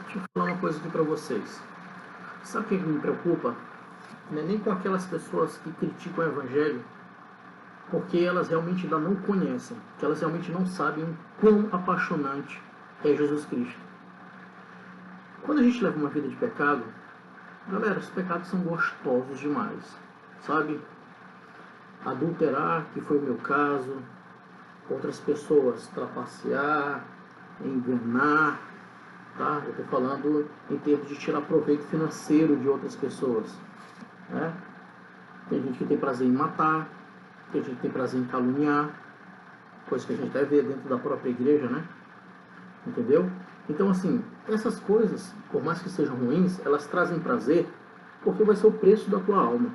Deixa eu falar uma coisa aqui para vocês. Sabe o que me preocupa? Não é nem com aquelas pessoas que criticam o Evangelho, porque elas realmente ainda não conhecem, que elas realmente não sabem o quão apaixonante é Jesus Cristo. Quando a gente leva uma vida de pecado, galera, os pecados são gostosos demais, sabe? Adulterar, que foi o meu caso, outras pessoas trapacear, enganar, tá? Eu estou falando em termos de tirar proveito financeiro de outras pessoas, né? Tem gente que tem prazer em matar, tem gente que tem prazer em caluniar, coisa que a gente até vê dentro da própria igreja, né? Entendeu? Então, assim, essas coisas, por mais que sejam ruins, elas trazem prazer porque vai ser o preço da tua alma.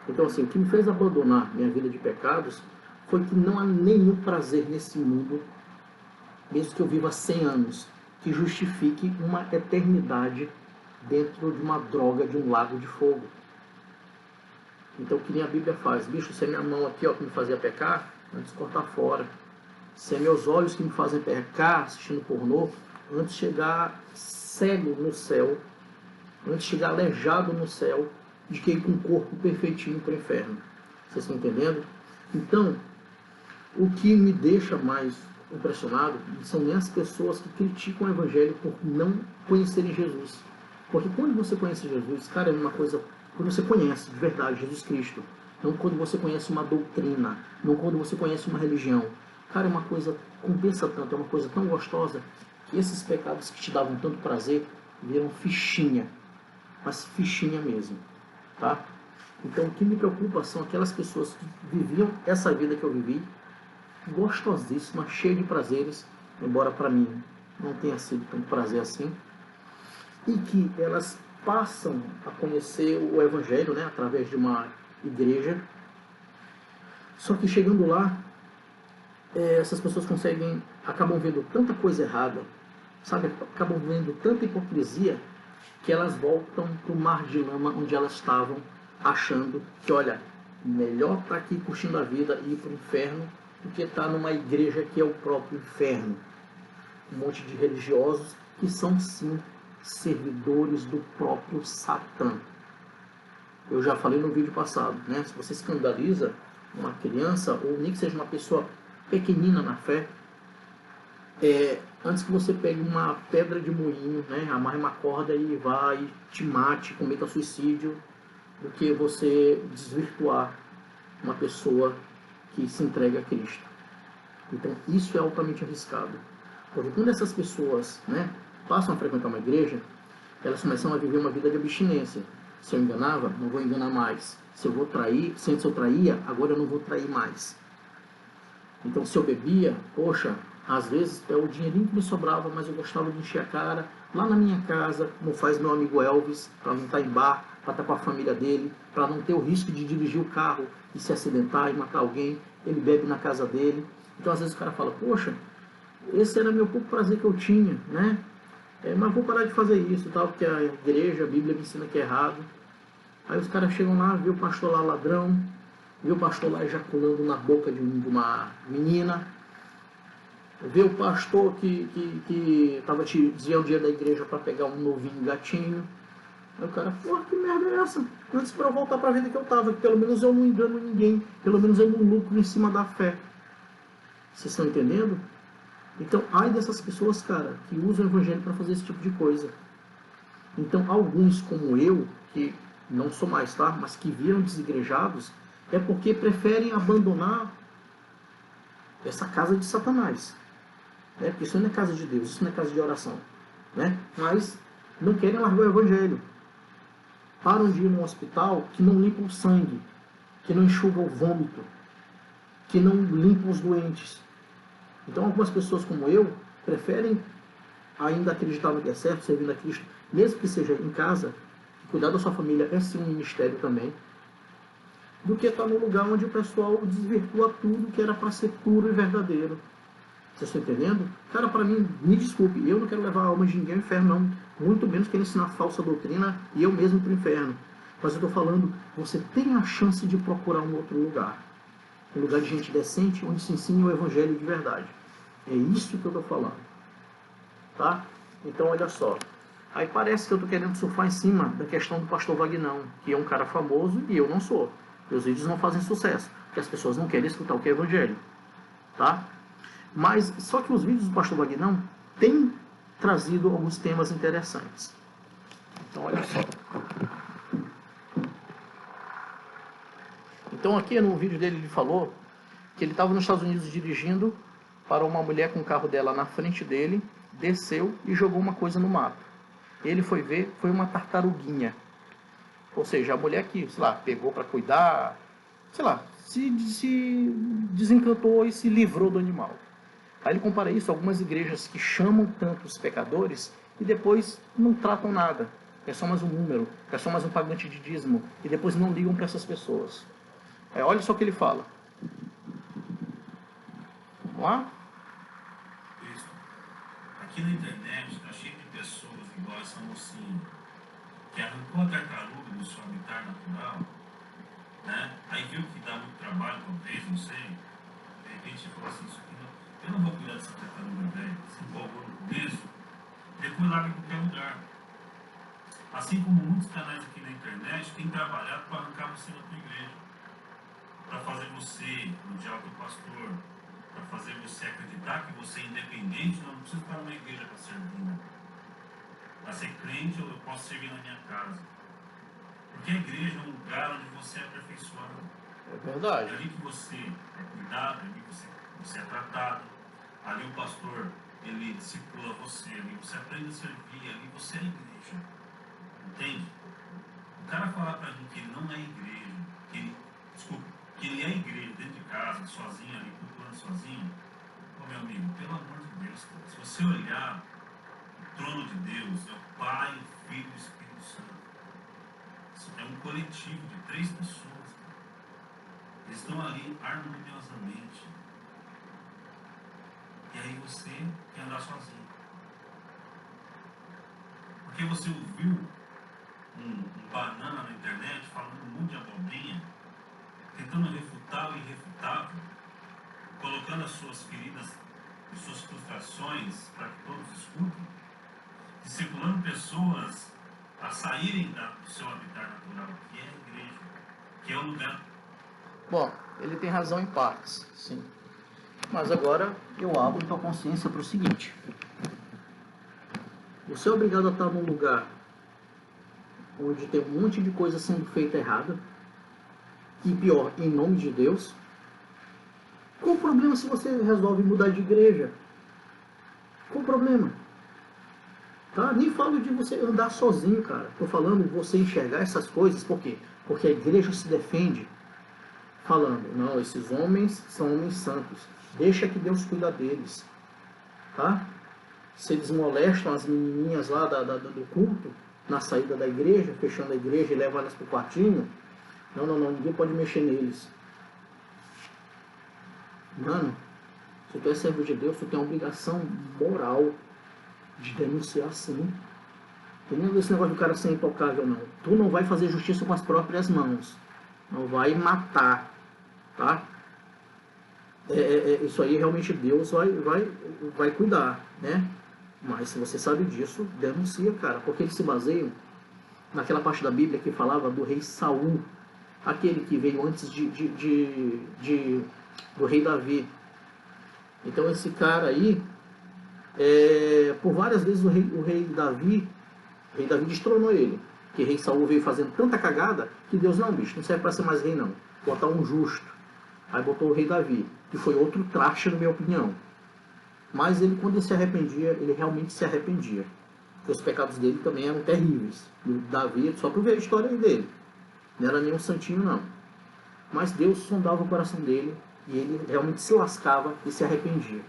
Então, assim, o que me fez abandonar minha vida de pecados foi que não há nenhum prazer nesse mundo, mesmo que eu viva 100 anos, que justifique uma eternidade dentro de uma droga, de um lago de fogo. Então, o que nem a Bíblia faz? Bicho, se é minha mão aqui ó, que me fazia pecar, antes cortar fora. Se é meus olhos que me fazem pecar, assistindo pornô, antes chegar cego no céu, antes chegar aleijado no céu, de que ir com o corpo perfeitinho para o inferno. Vocês estão entendendo? Então, o que me deixa mais impressionado são nem as pessoas que criticam o Evangelho por não conhecerem Jesus. Porque quando você conhece Jesus, cara, é uma coisa... Quando você conhece de verdade Jesus Cristo, não quando você conhece uma doutrina, não quando você conhece uma religião. Cara, é uma coisa, compensa tanto, é uma coisa tão gostosa, que esses pecados que te davam tanto prazer, viram fichinha. Mas fichinha mesmo, tá? Então, o que me preocupa são aquelas pessoas que viviam essa vida que eu vivi, gostosíssima, cheia de prazeres, embora para mim não tenha sido tanto prazer assim, e que elas passam a conhecer o Evangelho, né, através de uma igreja, só que chegando lá, essas pessoas acabam vendo tanta coisa errada, sabe, acabam vendo tanta hipocrisia, que elas voltam para o mar de lama onde elas estavam, achando que, olha, melhor estar aqui curtindo a vida e ir para o inferno do que estar numa igreja que é o próprio inferno. Um monte de religiosos que são, sim, servidores do próprio Satã. Eu já falei no vídeo passado, né? Se você escandaliza uma criança, ou nem que seja uma pessoa pequenina na fé, antes que você pegue uma pedra de moinho, né, amarre uma corda e vá e te mate, cometa suicídio, do que você desvirtuar uma pessoa que se entrega a Cristo. Então isso é altamente arriscado. Porque quando essas pessoas, né, passam a frequentar uma igreja, elas começam a viver uma vida de abstinência. Se eu enganava, não vou enganar mais. Se eu vou trair, se antes eu traía, agora eu não vou trair mais. Então, se eu bebia, poxa, às vezes é o dinheirinho que me sobrava, mas eu gostava de encher a cara lá na minha casa, como faz meu amigo Elvis, para não estar em bar, para estar com a família dele, para não ter o risco de dirigir o carro e se acidentar e matar alguém. Ele bebe na casa dele. Então, às vezes o cara fala, poxa, esse era meu pouco prazer que eu tinha, né? Mas vou parar de fazer isso, tal, porque a igreja, a Bíblia me ensina que é errado. Aí os caras chegam lá, vê o pastor lá ladrão, vê o pastor lá ejaculando na boca de uma menina, vê o pastor que estava te desviando o dinheiro da igreja para pegar um novinho gatinho. Aí o cara, porra, que merda é essa? Antes para eu voltar para a vida que eu estava, que pelo menos eu não engano ninguém, pelo menos eu não lucro em cima da fé. Vocês estão entendendo? Então, ai dessas pessoas, cara, que usam o evangelho para fazer esse tipo de coisa. Então, alguns como eu, que não sou mais, tá? Mas que viram desigrejados, é porque preferem abandonar essa casa de Satanás. Né? Porque isso não é casa de Deus, isso não é casa de oração. Né? Mas não querem largar o evangelho. Param de ir num hospital que não limpa o sangue, que não enxuga o vômito, que não limpa os doentes. Então, algumas pessoas como eu preferem ainda acreditar no que é certo, servindo a Cristo, mesmo que seja em casa, cuidar da sua família é sim um ministério também, do que estar no lugar onde o pessoal desvirtua tudo que era para ser puro e verdadeiro. Vocês estão entendendo? Cara, para mim, me desculpe, eu não quero levar a alma de ninguém ao inferno, não. Muito menos quero ensinar falsa doutrina e eu mesmo para o inferno. Mas eu estou falando, você tem a chance de procurar um outro lugar. Um lugar de gente decente, onde se ensine o evangelho de verdade. É isso que eu estou falando. Tá? Então, olha só. Aí parece que eu estou querendo surfar em cima da questão do pastor Vagnão, que é um cara famoso e eu não sou. Meus vídeos não fazem sucesso, porque as pessoas não querem escutar o que é evangelho. Tá? Mas só que os vídeos do pastor Vagnão têm trazido alguns temas interessantes. Então, olha só. Então, aqui no vídeo dele, ele falou que ele estava nos Estados Unidos dirigindo para uma mulher com o carro dela na frente dele, desceu e jogou uma coisa no mato. Ele foi ver, foi uma tartaruguinha. Ou seja, a mulher que, sei lá, pegou para cuidar, sei lá, se desencantou e se livrou do animal. Aí ele compara isso a algumas igrejas que chamam tanto os pecadores e depois não tratam nada. É só mais um número, é só mais um pagante de dízimo e depois não ligam para essas pessoas. Olha só o que ele fala. Vamos lá? Isso. Aqui na internet está cheio de pessoas igual essa mocinha, que arrancou a tartaruga do seu habitat natural, né? Aí viu que dá muito trabalho, talvez, não sei. De repente falou assim, isso aqui não, eu não vou cuidar dessa tartaruga velha. Se empolgou no começo, depois larga em qualquer lugar. Assim como muitos canais aqui na internet têm trabalhado para arrancar você da tua igreja, para fazer você odiar o teu pastor, para fazer você acreditar que você é independente, não precisa estar numa igreja para servir. Né? Para ser crente, eu posso servir na minha casa. Porque a igreja é um lugar onde você é aperfeiçoado. É verdade. É ali que você é cuidado, é ali que você é tratado. Ali o pastor, ele discipula você, ali você aprende a servir, ali você é a igreja. Entende? O cara falar para mim que ele não é igreja, que ele é igreja dentro de casa, sozinho ali, cultuando sozinho, ô meu amigo, pelo amor de Deus, cara, se você olhar o trono de Deus, é o Pai, o Filho e o Espírito Santo. Isso é um coletivo de 3 pessoas. Cara. Eles estão ali harmoniosamente. E aí você quer andar sozinho. Porque você ouviu um banana na internet falando um monte de abobrinha, tentando refutar o irrefutável, colocando as suas feridas e suas frustrações para que todos escutem, discipulando pessoas a saírem do seu habitat natural, que é a igreja, que é o lugar. Bom, ele tem razão em partes, sim. Mas agora eu abro tua consciência para o seguinte. Você é obrigado a estar num lugar onde tem um monte de coisa sendo feita errada, e pior, em nome de Deus. Qual o problema se você resolve mudar de igreja? Qual o problema? Tá? Nem falo de você andar sozinho, cara. Estou falando você enxergar essas coisas, por quê? Porque a igreja se defende falando, não, esses homens são homens santos. Deixa que Deus cuida deles. Tá? Se eles molestam as menininhas lá do culto, na saída da igreja, fechando a igreja e levam elas para o quartinho, não, ninguém pode mexer neles. Mano, se tu é servo de Deus, tu tem a obrigação moral de denunciar sim. Entendeu? Esse negócio do cara ser intocável, não. Tu não vai fazer justiça com as próprias mãos. Não vai matar. Tá? Isso aí realmente Deus vai cuidar, né? Mas se você sabe disso, denuncia, cara. Porque eles se baseiam naquela parte da Bíblia que falava do rei Saul, aquele que veio antes do rei Davi. Então esse cara aí, por várias vezes o rei Davi destronou ele. Que rei Saul veio fazendo tanta cagada que Deus, não, bicho, não serve para ser mais rei não. Botar um justo. Aí botou o rei Davi, que foi outro traste, na minha opinião. Mas ele, quando ele se arrependia, ele realmente se arrependia. Porque os pecados dele também eram terríveis. E o Davi, só para ver a história dele, não era nenhum santinho não. Mas Deus sondava o coração dele e ele realmente se lascava e se arrependia.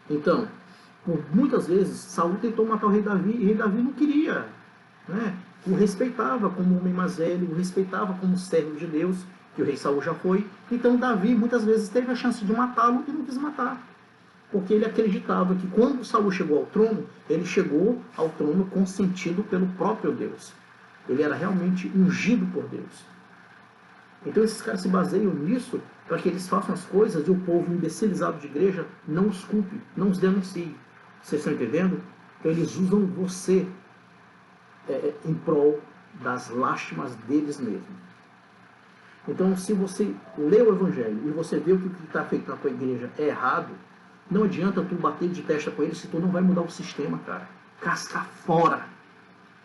Então, por muitas vezes, Saul tentou matar o rei Davi e o rei Davi não queria. Né? O respeitava como homem mais velho, o respeitava como servo de Deus, que o rei Saul já foi. Então Davi muitas vezes teve a chance de matá-lo e não quis matar. Porque ele acreditava que quando Saul chegou ao trono, ele chegou ao trono consentido pelo próprio Deus. Ele era realmente ungido por Deus. Então esses caras se baseiam nisso para que eles façam as coisas e o povo imbecilizado de igreja não os culpe, não os denuncie. Vocês estão entendendo? Então eles usam você em prol das lástimas deles mesmos. Então, se você lê o Evangelho e você vê o que está feito na tua igreja é errado, não adianta tu bater de testa com eles se tu não vai mudar o sistema, cara. Casca fora.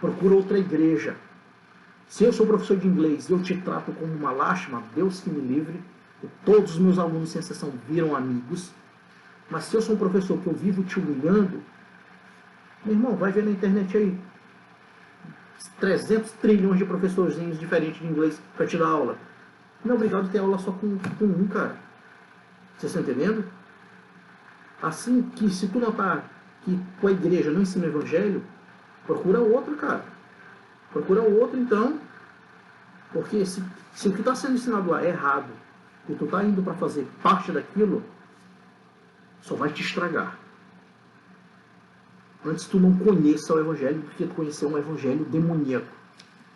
Procura outra igreja. Se eu sou professor de inglês e eu te trato como uma lástima, Deus que me livre. Todos os meus alunos, sem exceção, viram amigos. Mas se eu sou um professor que eu vivo te humilhando, meu irmão, vai ver na internet aí 300 trilhões de professorzinhos diferentes de inglês para te dar aula. Não é obrigado a ter aula só com um, cara. Vocês estão entendendo? Assim que se tu notar que tua igreja não ensina o evangelho, procura outro, cara. Procura outro, então. Porque se o que está sendo ensinado lá é errado, e tu está indo para fazer parte daquilo, só vai te estragar. Antes tu não conheça o evangelho, porque tu conheceu um evangelho demoníaco.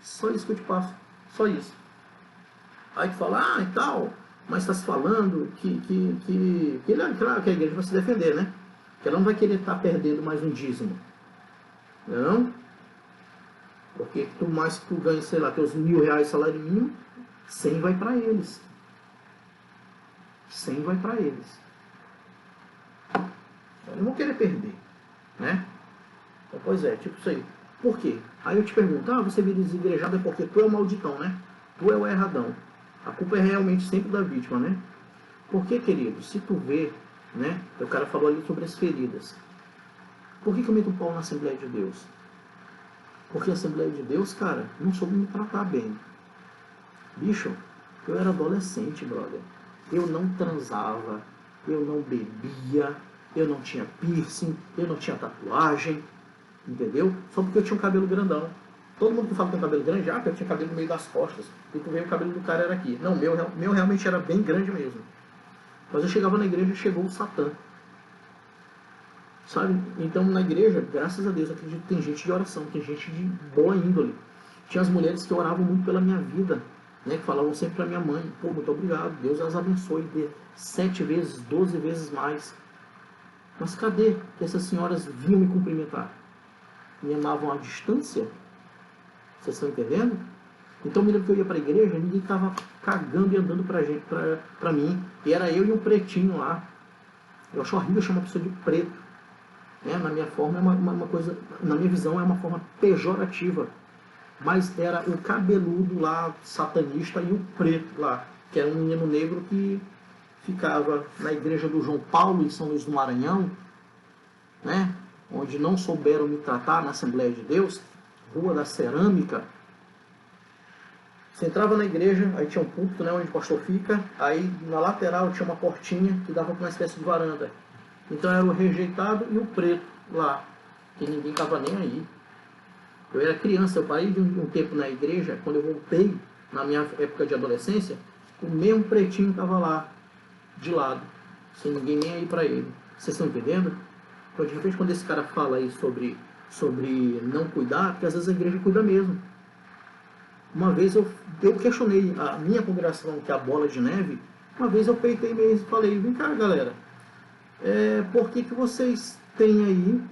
Só isso que eu te passo. Só isso. Aí tu fala, e tal, mas está se falando que a igreja vai se defender, né? Que ela não vai querer estar perdendo mais um dízimo. Não? Porque tu mais que tu ganha, sei lá, teus R$1.000 salário mínimo, 100 vai para eles. 100 vai para eles. Eles não vão querer perder, né? Então, pois é, tipo isso aí. Por quê? Aí eu te pergunto, você vira desigrejado é porque tu é o malditão, né? Tu é o erradão. A culpa é realmente sempre da vítima, né? Porque, querido, se tu vê, né? O cara falou ali sobre as feridas. Por que eu meto o pau na Assembleia de Deus? Porque a Assembleia de Deus, cara, não soube me tratar bem. Bicho, eu era adolescente, brother. Eu não transava, eu não bebia, eu não tinha piercing, eu não tinha tatuagem, entendeu? Só porque eu tinha um cabelo grandão. Todo mundo que fala que tem cabelo grande, porque eu tinha cabelo no meio das costas. E tu vê o cabelo do cara era aqui. Não, meu realmente era bem grande mesmo. Mas eu chegava na igreja e chegou o Satã. Sabe? Então na igreja, graças a Deus, eu acredito que tem gente de oração, tem gente de boa índole. Tinha as mulheres que oravam muito pela minha vida, né? Que falavam sempre para minha mãe, pô, muito obrigado, Deus as abençoe, dê 7 vezes, 12 vezes mais. Mas cadê que essas senhoras vinham me cumprimentar? Me amavam à distância? Vocês estão entendendo? Então me lembro que eu ia para a igreja, ninguém estava cagando e andando para mim. E era eu e um pretinho lá. Eu acho horrível chamar uma pessoa de preto. Na minha forma, é uma coisa, na minha visão, é uma forma pejorativa. Mas era o cabeludo lá, satanista, e o preto lá, que era um menino negro que ficava na igreja do João Paulo, em São Luís do Maranhão, né? Onde não souberam me tratar na Assembleia de Deus, Rua da Cerâmica. Você entrava na igreja, aí tinha um púlpito, né, onde o pastor fica, aí na lateral tinha uma portinha que dava para uma espécie de varanda. Então era o rejeitado e o preto lá, que ninguém estava nem aí. Eu era criança, eu parei de um tempo na igreja, quando eu voltei, na minha época de adolescência, o mesmo pretinho estava lá, de lado, sem ninguém nem aí para ele. Vocês estão entendendo? Então, de repente, quando esse cara fala aí sobre não cuidar, porque às vezes a igreja cuida mesmo. Uma vez eu questionei a minha congregação, que é a Bola de Neve, uma vez eu peitei mesmo e falei, vem cá, galera, por que vocês têm aí,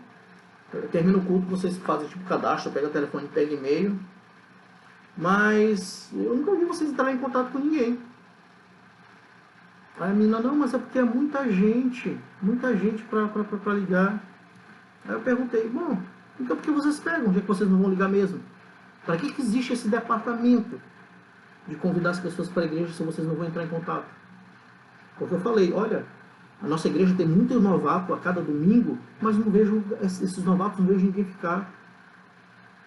termina o culto, vocês fazem tipo cadastro, pega o telefone, pega e-mail, mas eu nunca vi vocês entrarem em contato com ninguém. Aí a menina, não, mas é porque é muita gente para ligar. Aí eu perguntei, bom, então por que vocês pegam, já que vocês não vão ligar mesmo? Para que existe esse departamento de convidar as pessoas para a igreja se vocês não vão entrar em contato? Porque eu falei, olha, a nossa igreja tem muito novato a cada domingo, mas não vejo esses novatos, não vejo ninguém ficar.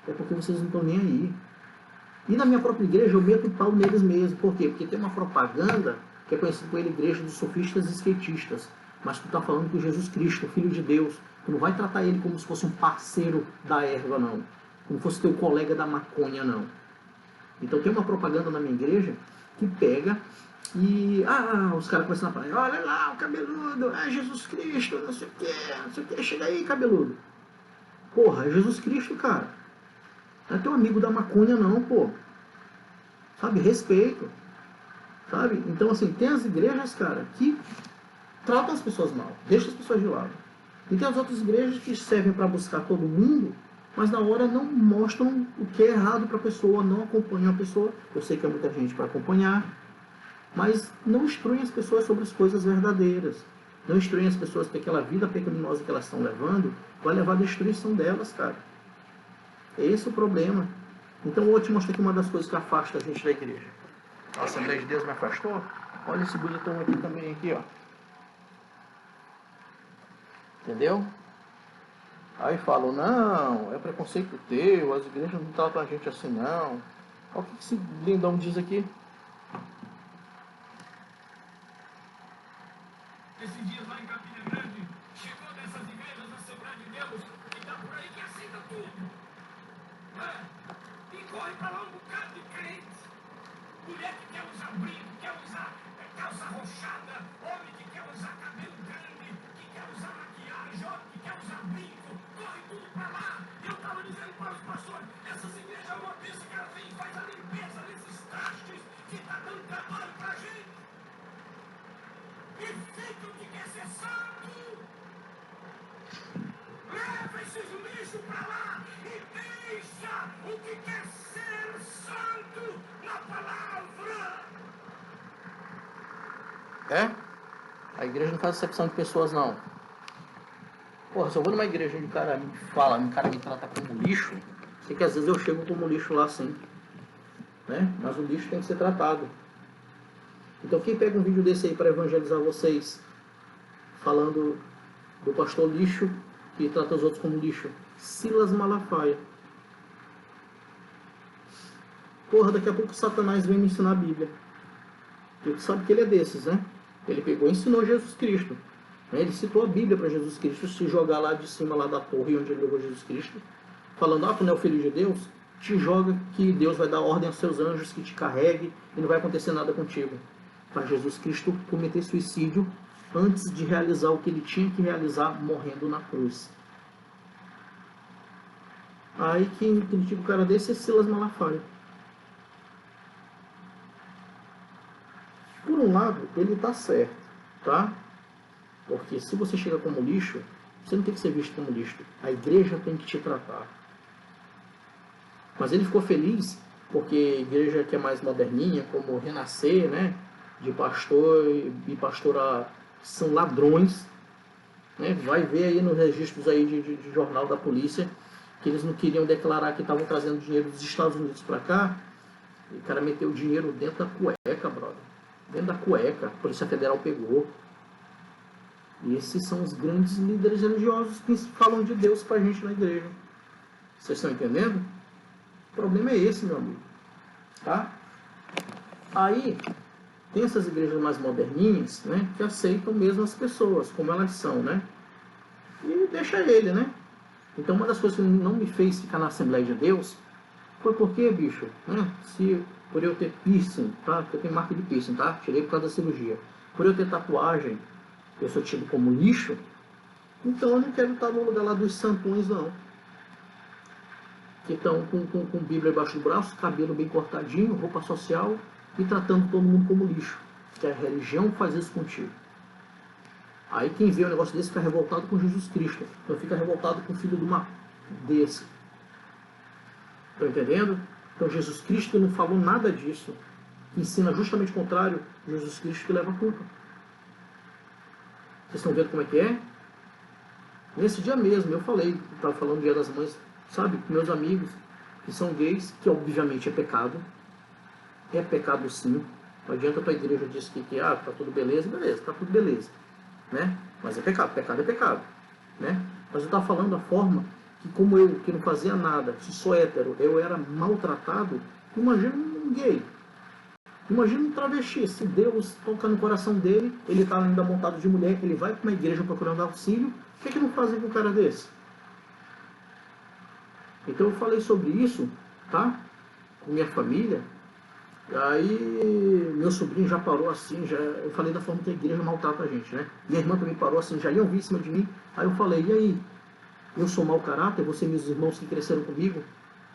É porque vocês não estão nem aí. E na minha própria igreja eu meto o pau neles mesmo. Por quê? Porque tem uma propaganda que é conhecida como igreja dos sofistas e skatistas. Mas tu está falando com Jesus Cristo, Filho de Deus. Tu não vai tratar ele como se fosse um parceiro da erva, não. Como se fosse teu colega da maconha, não. Então tem uma propaganda na minha igreja que pega e... os caras começam a falar, olha lá o cabeludo, Jesus Cristo, não sei o que, chega aí, cabeludo. Porra, é Jesus Cristo, cara. Não é teu amigo da maconha, não, pô. Sabe, respeito. Sabe? Então, assim, tem as igrejas, cara, que tratam as pessoas mal, deixam as pessoas de lado. E tem as outras igrejas que servem para buscar todo mundo, mas na hora não mostram o que é errado para a pessoa, não acompanham a pessoa. Eu sei que é muita gente para acompanhar, mas não instruem as pessoas sobre as coisas verdadeiras. Não instruem as pessoas que aquela vida pecaminosa que elas estão levando vai levar à destruição delas, cara. É esse o problema. Então eu vou te mostrar aqui uma das coisas que afasta a gente da igreja. A Assembleia de Deus me afastou. Olha esse bonitão aqui também, aqui, ó. Entendeu? Aí falam, não, é preconceito teu, as igrejas não tratam a gente assim, não. Olha o que esse lindão diz aqui. Esses dias lá em Campina Grande, chegou dessas igrejas da Assembleia de Deus, que tá por aí que aceita tudo. E corre pra lá um bocado de crente. Mulher que quer usar brinco, quer usar calça rochada, homem que quer usar cabelo grande, que quer usar maquiagem, homem que quer usar brinco, corre tudo pra lá. Eu tava dizendo para os pastores, essas igrejas é uma vez que elas vêm e faz a limpeza nesses trastes que tá dando trabalho pra gente. E fica o que quer ser santo. Leva esses lixos pra lá e deixa o que quer ser santo na palavra. É? A igreja não faz acepção de pessoas, não. Porra, se eu vou numa igreja onde o cara me fala, o cara me trata como lixo, sei que às vezes eu chego como lixo lá sim. Né? Mas o lixo tem que ser tratado. Então quem pega um vídeo desse aí para evangelizar vocês, falando do pastor lixo, que trata os outros como lixo? Silas Malafaia. Porra, daqui a pouco Satanás vem me ensinar a Bíblia. Tu sabe que ele é desses, né? Ele pegou e ensinou Jesus Cristo. Ele citou a Bíblia para Jesus Cristo, se jogar lá de cima lá da torre onde ele levou Jesus Cristo, falando, ah, tu não é o filho de Deus? Te joga que Deus vai dar ordem aos seus anjos que te carregue e não vai acontecer nada contigo. Para Jesus Cristo cometer suicídio antes de realizar o que ele tinha que realizar morrendo na cruz. Aí quem critica o cara desse é Silas Malafaia. Por um lado, ele está certo, tá? Porque se você chega como lixo, você não tem que ser visto como lixo. A igreja tem que te tratar. Mas ele ficou feliz porque a igreja que é mais moderninha, como Renascer, né? De pastor e pastora são ladrões. Né? Vai ver aí nos registros aí de jornal da polícia que eles não queriam declarar que estavam trazendo dinheiro dos Estados Unidos para cá. E o cara meteu o dinheiro dentro da cueca, brother. Dentro da cueca. A Polícia Federal pegou. E esses são os grandes líderes religiosos que falam de Deus pra gente na igreja. Vocês estão entendendo? O problema é esse, meu amigo. Tá? Aí, tem essas igrejas mais moderninhas, né? Que aceitam mesmo as pessoas, como elas são, né? E deixa ele, né? Então, uma das coisas que não me fez ficar na Assembleia de Deus foi porque, bicho, né? Se por eu ter piercing, tá? Porque eu tenho marca de piercing, tá? Tirei por causa da cirurgia. Por eu ter tatuagem, eu sou tido como lixo, então eu não quero estar no lugar lá dos santões, não. Que estão com Bíblia embaixo do braço, cabelo bem cortadinho, roupa social e tratando todo mundo como lixo. Que a religião faz isso contigo. Aí quem vê um negócio desse fica revoltado com Jesus Cristo. Então fica revoltado com o filho de uma desse. Estão entendendo? Então Jesus Cristo não falou nada disso. Que ensina justamente o contrário. Jesus Cristo que leva a culpa. Vocês estão vendo como é que é? Nesse dia mesmo, eu falei, estava falando do Dia das Mães, sabe, com meus amigos que são gays, que obviamente é pecado. É pecado sim. Não adianta a tua igreja dizer que tá tudo beleza, tá tudo beleza. Né? Mas é pecado é pecado. Né? Mas eu estava falando da forma que como eu, que não fazia nada, se sou hétero, eu era maltratado, imagina um gay. Imagina um travesti, se Deus toca no coração dele, ele está ainda montado de mulher, ele vai para uma igreja procurando auxílio, o que não fazem com um cara desse? Então eu falei sobre isso, tá? Com minha família, aí meu sobrinho já parou assim, eu falei da forma que a igreja maltrata a gente, né? Minha irmã também parou assim, já iam vir em cima de mim, aí eu falei, e aí? Eu sou mau caráter, você e meus irmãos que cresceram comigo,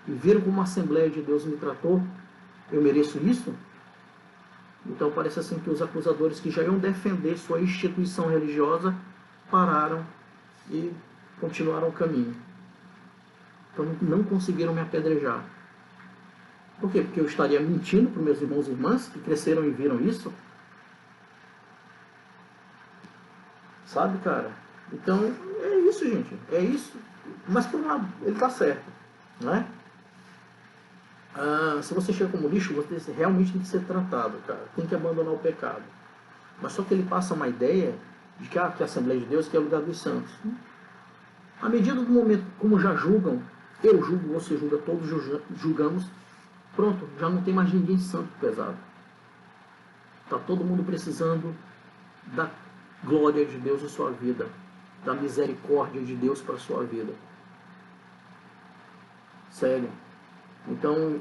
e viram como a Assembleia de Deus me tratou, eu mereço isso? Então parece assim que os acusadores que já iam defender sua instituição religiosa pararam e continuaram o caminho. Então não conseguiram me apedrejar. Por quê? Porque eu estaria mentindo para os meus irmãos e irmãs que cresceram e viram isso? Sabe, cara? Então, é isso, gente. É isso. Mas, por um lado, ele está certo. Não é? Se você chega como lixo, você realmente tem que ser tratado, cara. Tem que abandonar o pecado. Mas só que ele passa uma ideia de que, que a Assembleia de Deus que é o lugar dos santos. À medida do momento, como já julgam, eu julgo, você julga, todos julgamos, pronto, já não tem mais ninguém santo pesado. Está todo mundo precisando da glória de Deus em sua vida, da misericórdia de Deus para a sua vida. Sério. Então,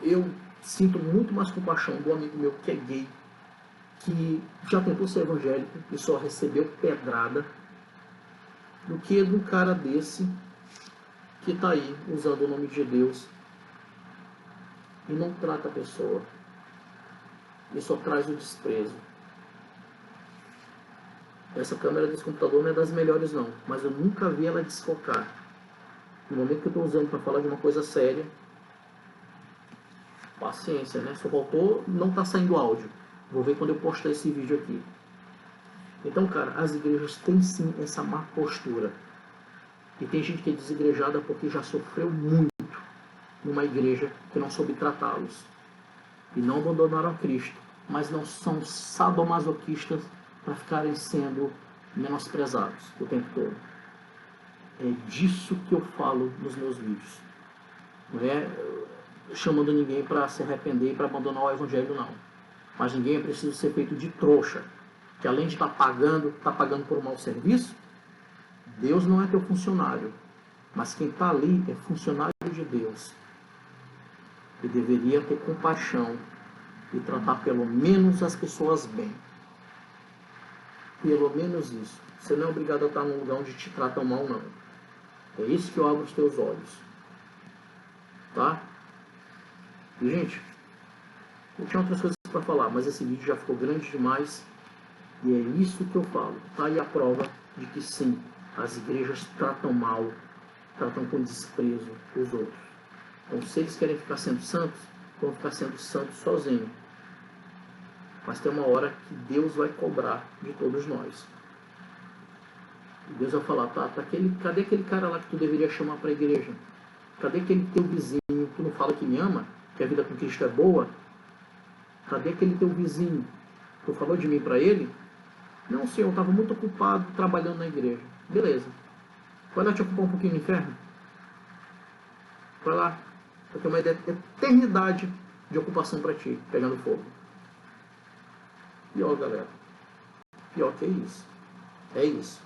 eu sinto muito mais compaixão do amigo meu que é gay, que já tentou ser evangélico e só recebeu pedrada, do que de um cara desse que está aí usando o nome de Deus e não trata a pessoa e só traz o desprezo. Essa câmera desse computador não é das melhores não, mas eu nunca vi ela desfocar. No momento que eu estou usando para falar de uma coisa séria, paciência, né? Só faltou não tá saindo áudio. Vou ver quando eu postar esse vídeo aqui. Então, cara, as igrejas têm sim essa má postura. E tem gente que é desigrejada porque já sofreu muito numa igreja que não soube tratá-los. E não abandonaram a Cristo, mas não são sadomasoquistas para ficarem sendo menosprezados o tempo todo. É disso que eu falo nos meus vídeos. Não é chamando ninguém para se arrepender e para abandonar o evangelho, não. Mas ninguém é preciso ser feito de trouxa, que além de estar pagando por um mau serviço. Deus não é teu funcionário, mas quem está ali é funcionário de Deus. E deveria ter compaixão e tratar pelo menos as pessoas bem. Pelo menos isso. Você não é obrigado a estar num lugar onde te tratam mal, não. É isso que eu abro os teus olhos. Tá? E, gente, eu tinha outras coisas para falar, mas esse vídeo já ficou grande demais. E é isso que eu falo. Tá aí a prova de que sim, as igrejas tratam mal, tratam com desprezo os outros. Então, se eles querem ficar sendo santos, vão ficar sendo santos sozinhos. Mas tem uma hora que Deus vai cobrar de todos nós. E Deus vai falar, cadê aquele cara lá que tu deveria chamar para a igreja? Cadê aquele teu vizinho que tu não fala que me ama, que a vida com Cristo é boa? Cadê aquele teu vizinho? Tu falou de mim para ele? Não, senhor, eu estava muito ocupado trabalhando na igreja. Beleza. Vai lá te ocupar um pouquinho no inferno? Vai lá. Vai ter uma eternidade de ocupação para ti, pegando fogo. Pior, galera. Pior que é isso. É isso.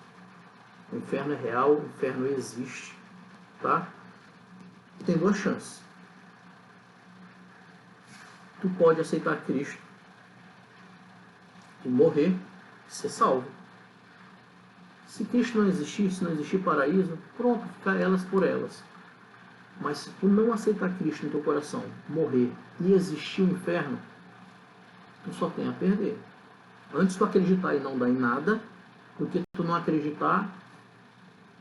O inferno é real, o inferno existe. Tá? E tem duas chances. Tu pode aceitar Cristo e morrer, ser salvo. Se Cristo não existir, se não existir paraíso, pronto, fica elas por elas. Mas se tu não aceitar Cristo no teu coração, morrer e existir o inferno, tu só tem a perder. Antes tu acreditar e não dar em nada, do que tu não acreditar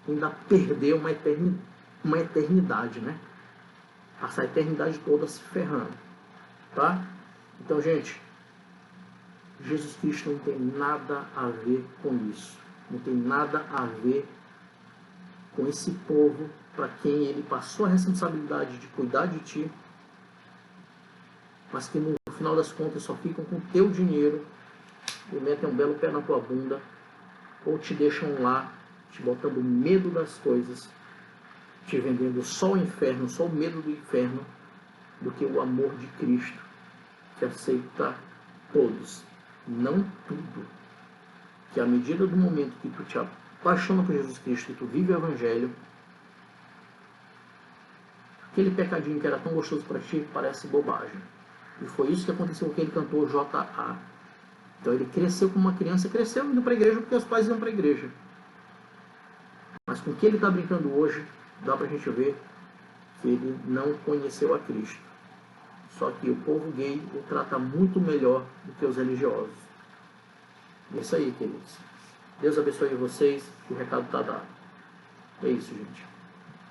e ainda perder uma eternidade, né? Passar a eternidade toda se ferrando. Tá? Então, gente, Jesus Cristo não tem nada a ver com isso. Não tem nada a ver com esse povo para quem ele passou a responsabilidade de cuidar de ti, mas que no final das contas só ficam com o teu dinheiro e metem um belo pé na tua bunda, ou te deixam lá, te botando medo das coisas, te vendendo só o inferno, só o medo do inferno, do que o amor de Cristo, que aceita todos, não tudo. Que à medida do momento que tu te apaixona por Jesus Cristo e tu vive o Evangelho, aquele pecadinho que era tão gostoso para ti parece bobagem. E foi isso que aconteceu com aquele cantor J.A. Então ele cresceu como uma criança, cresceu indo para a igreja porque os pais iam para a igreja. Mas com o que ele está brincando hoje, dá para a gente ver que ele não conheceu a Cristo. Só que o povo gay o trata muito melhor do que os religiosos. É isso aí, queridos. Deus abençoe vocês. O recado está dado. É isso, gente.